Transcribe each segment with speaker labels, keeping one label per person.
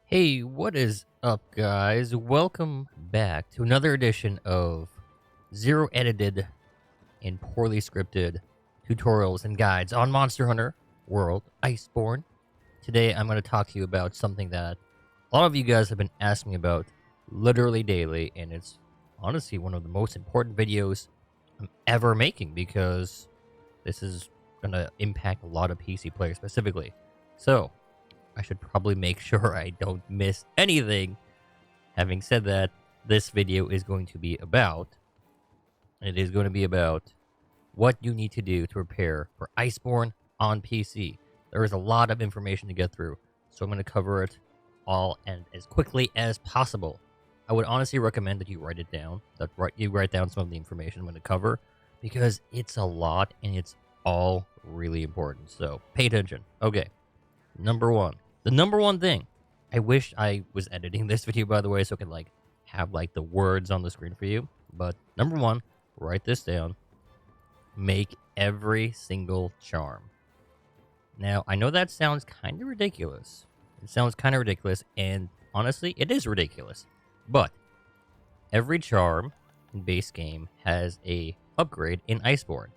Speaker 1: Hey, what is up, guys? Welcome back to another edition of zero edited and poorly scripted tutorials and guides on Monster Hunter World Iceborne. Today, I'm going to talk to you about something that a lot of you guys have been asking me about literally daily, and it's honestly one of the most important videos I'm ever making because this is going to impact a lot of PC players specifically. So, I should probably make sure I don't miss anything. Having said that, this video is going to be about, it is going to be about what you need to do to prepare for Iceborne on PC. There is a lot of information to get through, so I'm going to cover it all and as quickly as possible. I would honestly recommend that you write it down, you write down some of the information I'm going to cover, because it's a lot and it's all really important. So pay attention. Okay, number one. The number one thing, I wish I was editing this video, by the way, so I could have the words on the screen for you. But number one, write this down. Make every single charm. Now, I know that sounds kind of ridiculous. It sounds kind of ridiculous, and honestly, it is ridiculous. But every charm in base game has a upgrade in Iceborne.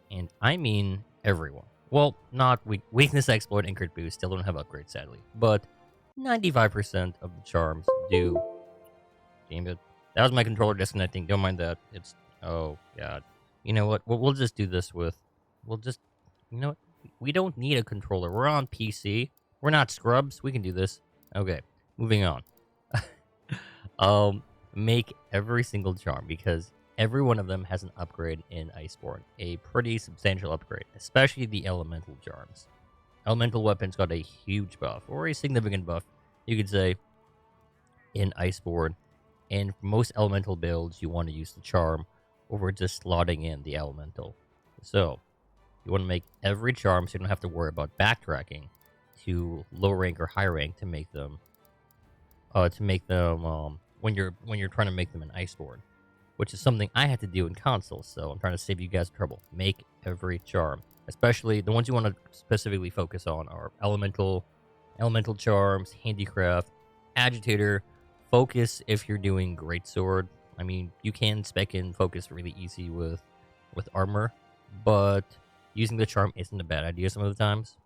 Speaker 1: And I mean everyone. Well, not weakness exploit and crit boost still don't have upgrades, sadly. But 95% of the charms do. Damn it. That was my controller disconnecting. Don't mind that. It's... Oh, God. You know what? We'll just do this with... We'll just... You know what? We don't need a controller. We're on PC. We're not scrubs. We can do this. Okay. Moving on. Make every single charm because every one of them has an upgrade in Iceborne. A pretty substantial upgrade, especially the elemental charms. Elemental weapons got a huge buff, or a significant buff, you could say, in Iceborne. And for most elemental builds, you want to use the charm over just slotting in the elemental. So, you want to make every charm so you don't have to worry about backtracking to low rank or high rank to make them when you're trying to make them in Iceborne, which is something I had to do in console, so I'm trying to save you guys trouble. Make every charm. Especially the ones you want to specifically focus on are elemental charms, handicraft, agitator, focus if you're doing greatsword. I mean, you can spec in focus really easy with armor, but using the charm isn't a bad idea some of the times.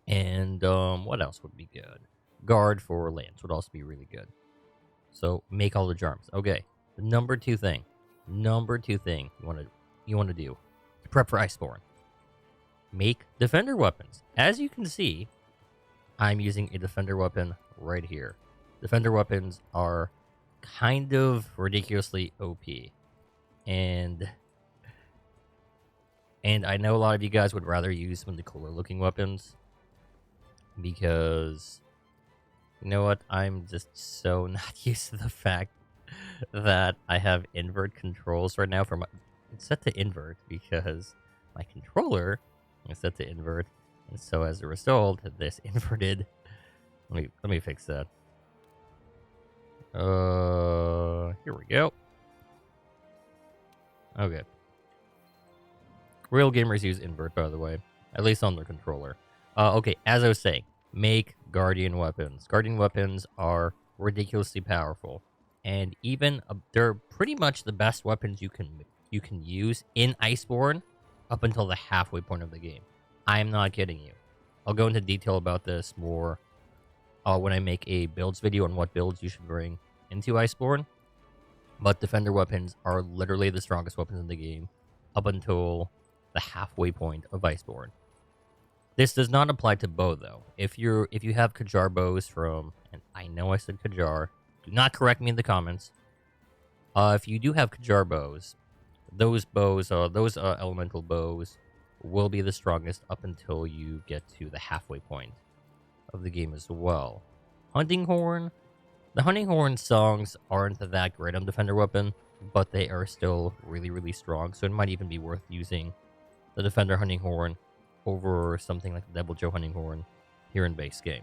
Speaker 1: And what else would be good? Guard for lance would also be really good. So make all the charms. Okay. The number two thing you want to do to prep for Iceborne. Make defender weapons. As you can see, I'm using a defender weapon right here. Defender weapons are kind of ridiculously OP. And I know a lot of you guys would rather use some of the cooler looking weapons because you know what? I'm just so not used to the fact that I have invert controls right now for my... It's set to invert because my controller is set to invert. And so as a result, this inverted... Let me fix that. Here we go. Okay. Real gamers use invert, by the way. At least on their controller. Okay, as I was saying, make guardian weapons. Guardian weapons are ridiculously powerful. And even they're pretty much the best weapons you can use in Iceborne up until the halfway point of the game. I'm not kidding you. I'll go into detail about this more when I make a builds video on what builds you should bring into Iceborne. But defender weapons are literally the strongest weapons in the game up until the halfway point of Iceborne. This does not apply to bow though. If you have Kajar bows from, and I know I said Kajar, do not correct me in the comments. If you do have Kajar bows, those elemental bows will be the strongest up until you get to the halfway point of the game as well. Hunting horn, the hunting horn songs aren't that great on defender weapon, but they are still really, really strong. So it might even be worth using the defender hunting horn over something like the Devil Joe hunting horn here in base game.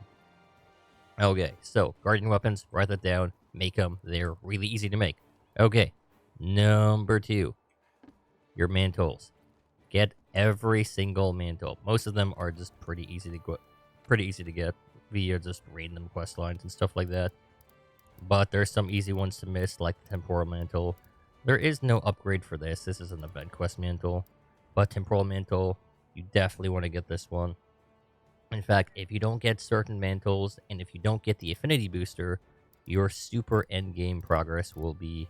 Speaker 1: Okay, so guardian weapons, write that down, make them. They're really easy to make. Okay, number two, your mantles. Get every single mantle. Most of them are just pretty easy to get. via just random quest lines and stuff like that. But there's some easy ones to miss, like the Temporal Mantle. There is no upgrade for this. This is an event quest mantle. But Temporal Mantle, you definitely want to get this one. In fact, if you don't get certain mantles, and if you don't get the affinity booster, your super endgame progress will be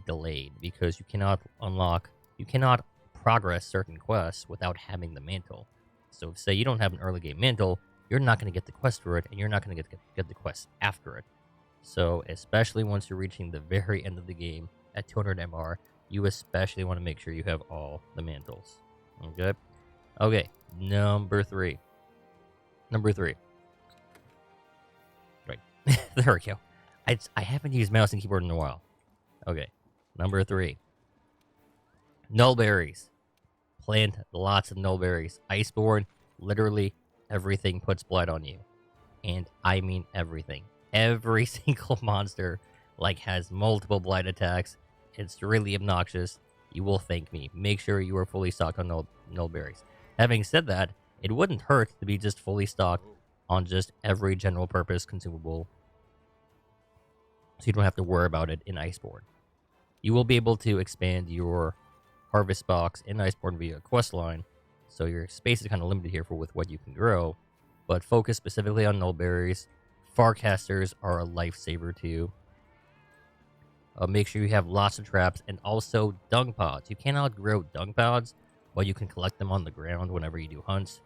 Speaker 1: delayed, because you cannot progress certain quests without having the mantle. So say you don't have an early game mantle, you're not going to get the quest for it, and you're not going to get the quest after it. So especially once you're reaching the very end of the game at 200 MR, you especially want to make sure you have all the mantles. Okay, number three. Right. There we go. I haven't used mouse and keyboard in a while. Okay, number 3. Nullberries. Plant lots of nullberries. Iceborne, literally everything puts blight on you. And I mean everything. Every single monster has multiple blight attacks. It's really obnoxious. You will thank me. Make sure you are fully stocked on nullberries. Having said that, it wouldn't hurt to be just fully stocked on just every general purpose consumable, so you don't have to worry about it in Iceborne. You will be able to expand your harvest box in Iceborne via questline, so your space is kind of limited here with what you can grow, but focus specifically on nullberries. Farcasters are a lifesaver too. Make sure you have lots of traps, and also dung pods. You cannot grow dung pods, but you can collect them on the ground whenever you do hunts.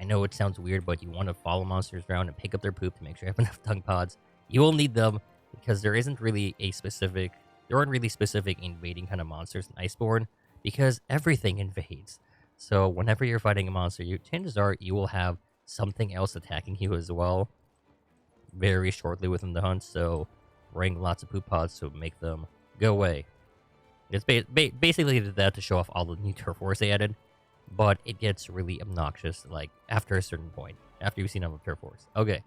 Speaker 1: I know it sounds weird, but you want to follow monsters around and pick up their poop to make sure you have enough dung pods. You will need them, because there aren't really specific invading kind of monsters in Iceborne, because everything invades. So whenever you're fighting a monster, chances are you will have something else attacking you as well very shortly within the hunt. So bring lots of poop pods to make them go away. It's basically that to show off all the new turf wars they added, but it gets really obnoxious after a certain point, after you've seen all the turf wars. Okay,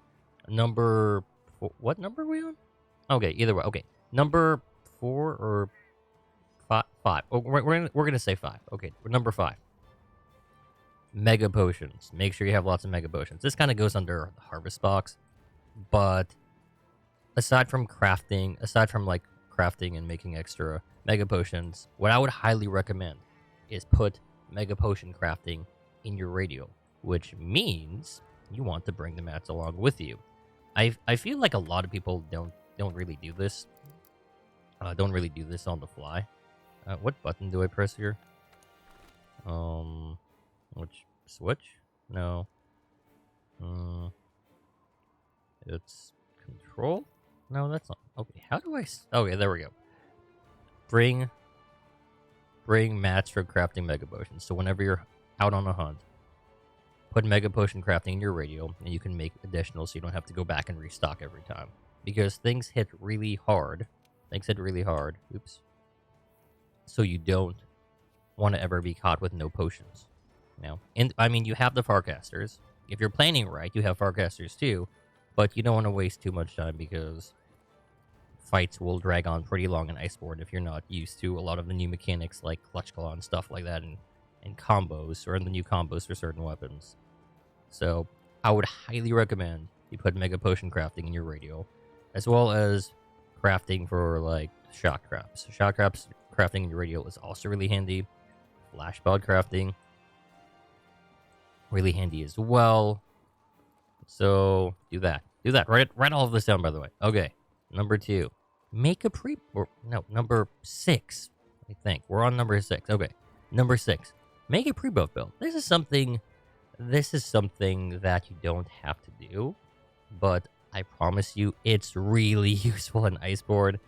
Speaker 1: number 4, what number are we on? Okay, either way. Okay, number 4 or 5. Oh, we're gonna say 5. Okay, number 5. Mega potions. Make sure you have lots of mega potions. This kind of goes under the harvest box, but aside from crafting and making extra mega potions, what I would highly recommend is put mega potion crafting in your radio, which means you want to bring the mats along with you. I feel like a lot of people don't really do this. Don't really do this on the fly. What button do I press here? Which switch? No. It's control? No, that's not. Okay, how do I... Okay, there we go. Bring mats for crafting mega potions. So whenever you're out on a hunt, put mega potion crafting in your radio, and you can make additional so you don't have to go back and restock every time. Because things hit really hard. Oops. So you don't want to ever be caught with no potions. And I mean, you have the Farcasters. If you're planning right, you have Farcasters too, but you don't want to waste too much time, because fights will drag on pretty long in Iceborne if you're not used to a lot of the new mechanics like Clutch Claw and stuff like that, and combos, or in the new combos for certain weapons. So I would highly recommend you put mega potion crafting in your radio, as well as crafting for shock traps. Shock traps crafting in your radio is also really handy. Flash pod crafting, really handy as well. So do that. Write all of this down, by the way. Okay, number 2. Make a number 6. I think we're on number 6. Okay, number 6. Make a pre-build build. This is something that you don't have to do, but I promise you, it's really useful in Iceborne,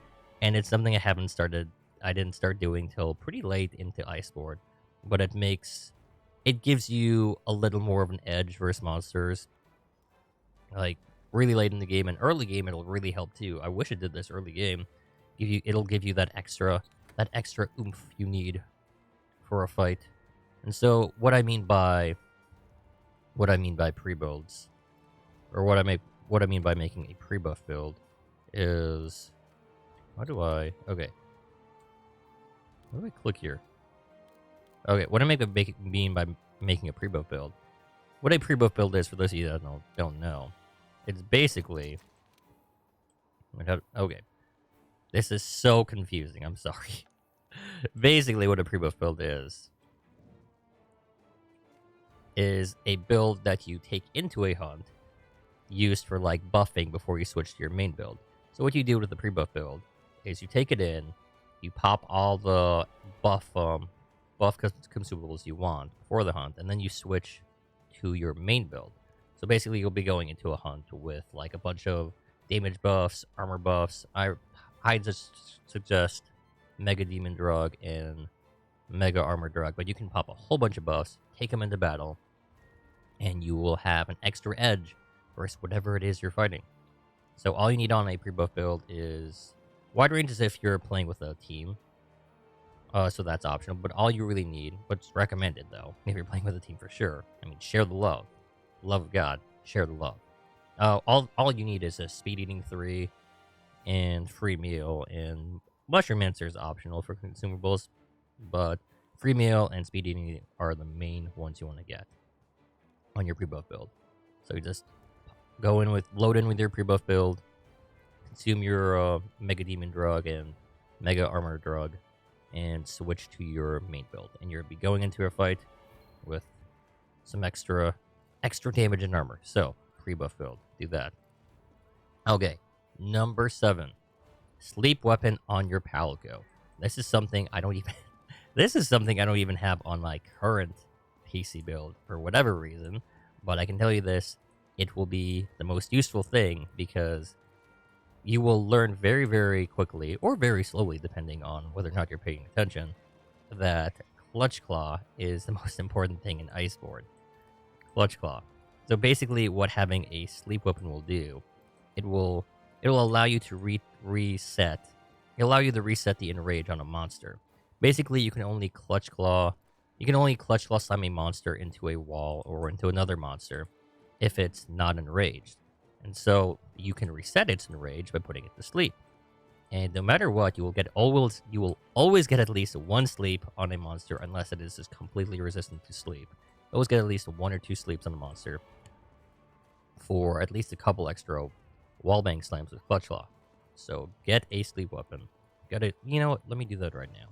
Speaker 1: and it's something I didn't start doing till pretty late into Iceborne, but it gives you a little more of an edge versus monsters. Really late in the game and early game, it'll really help too. I wish it did this early game. It'll give you that extra oomph you need for a fight. And so what I mean by pre-builds, or what I mean by making a pre-buff build, is how do I click here? Okay, what I mean by making a pre-buff build. What a pre-buff build is, for those of you that don't know, It's basically... Okay. This is so confusing. I'm sorry. Basically, what a pre-buff build is a build that you take into a hunt used for like buffing before you switch to your main build. So what you do with the pre-buff build is you take it in, you pop all the buff consumables you want for the hunt, and then you switch to your main build. So basically, you'll be going into a hunt with like a bunch of damage buffs, armor buffs. I just suggest Mega Demon Drug and Mega Armor Drug, but you can pop a whole bunch of buffs, take them into battle, and you will have an extra edge versus whatever it is you're fighting. So all you need on a pre-buff build is wide range as if you're playing with a team. So that's optional, but all you really need, what's recommended though, if you're playing with a team for sure, I mean, share the love. Love of God, share the love. All you need is a Speed Eating 3 and Free Meal, and Mushroom Mancer is optional for consumables, but Free Meal and Speed Eating are the main ones you want to get on your pre-buff build. So you just load in with your pre-buff build, consume your Mega Demon Drug and Mega Armor Drug, and switch to your main build. And you'll be going into a fight with some extra damage and armor. So, pre-buff build. Do that. Okay. Number 7. Sleep weapon on your Palico. This is something I don't even have on my current PC build for whatever reason. But I can tell you this, it will be the most useful thing because you will learn very, very quickly, or very slowly, depending on whether or not you're paying attention, that Clutch Claw is the most important thing in Iceborne. Clutch Claw. So basically, what having a sleep weapon will do, it will allow you to reset. It'll allow you to reset the enrage on a monster. Basically, you can only Clutch Claw slam a monster into a wall or into another monster if it's not enraged. And so you can reset its enrage by putting it to sleep. And no matter what, you will always get at least one sleep on a monster unless it is just completely resistant to sleep. Always get at least 1 or 2 sleeps on a monster for at least a couple extra wallbang slams with Clutch Claw. So get a sleep weapon. You know what? Let me do that right now.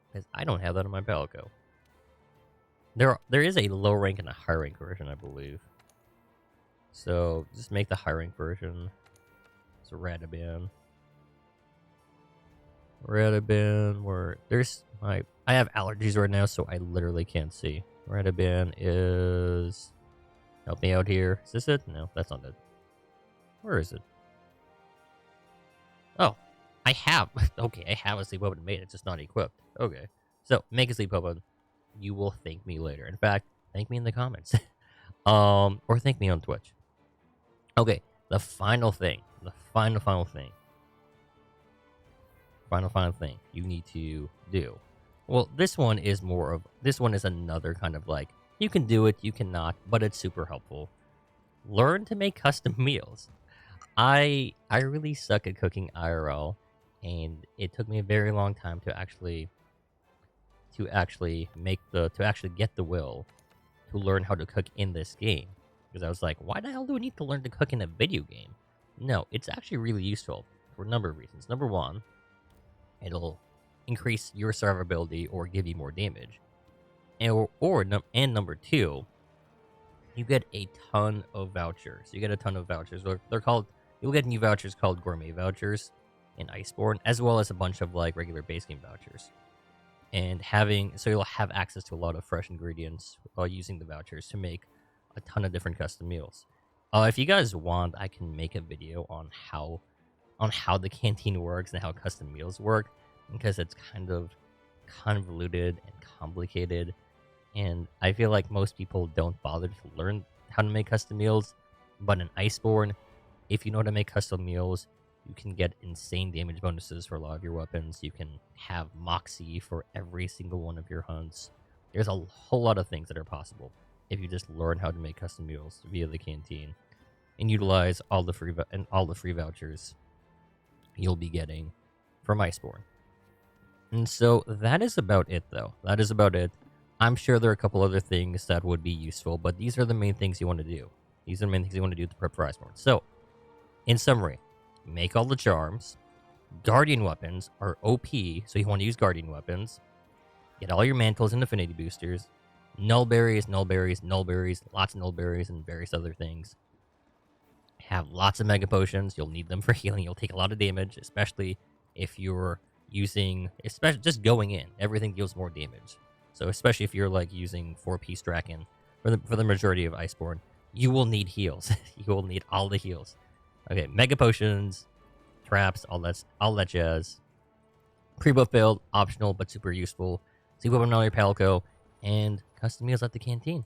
Speaker 1: Because I don't have that on my Palico. There is a low rank and a high rank version, I believe. So just make the high rank version. It's a Radaban. Where I have allergies right now, so I literally can't see. Radaban is... Help me out here. Is this it? No, that's not it. Where is it? Oh, I have. Okay, I have a sleep weapon made. It's just not equipped. Okay. So, make a sleep weapon. You will thank me later. In fact, thank me in the comments. Or thank me on Twitch. Okay, the final thing. The final thing. Final thing you need to do. Well, this one is another kind of like, you can do it, you cannot, but it's super helpful. Learn to make custom meals. I really suck at cooking IRL, and it took me a very long time to actually get the will to learn how to cook in this game. Because I was like, why the hell do I need to learn to cook in a video game? No, it's actually really useful for a number of reasons. Number one, it'll increase your survivability or give you more damage. And number two, you get a ton of vouchers. You'll get new vouchers called gourmet vouchers in Iceborne, as well as a bunch of like regular base game vouchers. So you'll have access to a lot of fresh ingredients while using the vouchers to make a ton of different custom meals. If you guys want, I can make a video on how the canteen works and how custom meals work, because it's kind of convoluted and complicated, and I feel like most people don't bother to learn how to make custom meals. But in Iceborne, if you know how to make custom meals, you can get insane damage bonuses for a lot of your weapons. You can have Moxie for every single one of your hunts. There's a whole lot of things that are possible if you just learn how to make custom meals via the canteen and utilize all the free vouchers you'll be getting from Iceborne. And so that is about it, though. That is about it. I'm sure there are a couple other things that would be useful, but these are the main things you want to do. These are the main things you want to do to prep for Iceborne. So, in summary, make all the charms. Guardian weapons are OP, so you want to use guardian weapons. Get all your mantles and affinity boosters. Null berries, null berries, null berries, lots of null berries, and various other things. Have lots of mega potions. You'll need them for healing. You'll take a lot of damage, especially if you're using, especially just going in. Everything deals more damage. So especially if you're like using 4-piece Draken for the majority of Iceborne, you will need heals. You will need all the heals. Okay, mega potions, traps, all that jazz. Pre-built build, optional but super useful. Sleep weapon on your Palico, and custom meals at the canteen.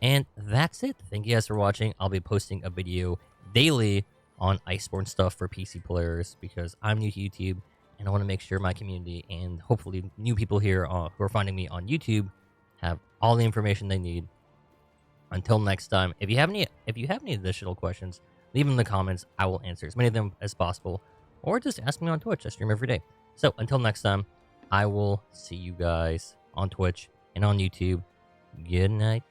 Speaker 1: And that's it. Thank you guys for watching. I'll be posting a video daily on Iceborne stuff for PC players because I'm new to YouTube and I want to make sure my community and hopefully new people here who are finding me on YouTube have all the information they need. Until next time, if you have any additional questions, leave them in the comments. I will answer as many of them as possible, or just ask me on Twitch. I stream every day. So until next time, I will see you guys on Twitch and on YouTube. Good night.